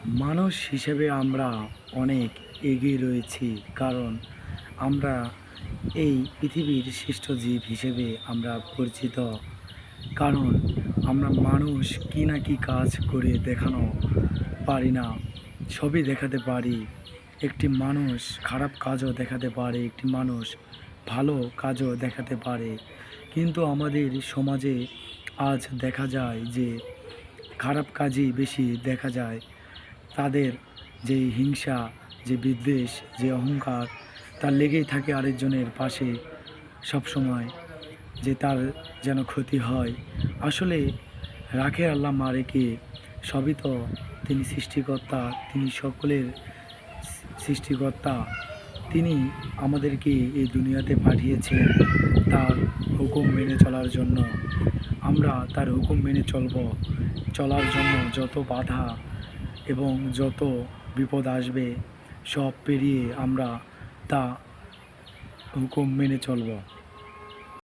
মানুষ হিসেবে আমরা অনেক এগিয়ে রয়েছি, কারণ আমরা এই পৃথিবীর শ্রেষ্ঠ জীব হিসেবে আমরা পরিচিত। কারণ আমরা মানুষ কি না কি কাজ করে দেখানো পারি না, সবই দেখাতে পারি। একটি মানুষ খারাপ কাজও দেখাতে পারে, একটি মানুষ ভালো কাজও দেখাতে পারে। কিন্তু আমাদের সমাজে আজ দেখা যায় যে খারাপ কাজই বেশি দেখা যায়। তাদের যে হিংসা, যে বিদ্বেষ, যে অহংকার, তার লেগেই থাকে আরেকজনের পাশে সবসময়, যে তার যেন ক্ষতি হয়। আসলে রাখে আল্লাহ মারে কে, সবই তো তিনি সৃষ্টিকর্তা, তিনি সকলের সৃষ্টিকর্তা। তিনি আমাদেরকে এই দুনিয়াতে পাঠিয়েছেন তার হুকুম মেনে চলার জন্য। আমরা তার হুকুম মেনে চলার জন্য যত বাধা এবং যত বিপদ আসবে সব পেরিয়ে আমরা তা হুকুম মেনে চলব।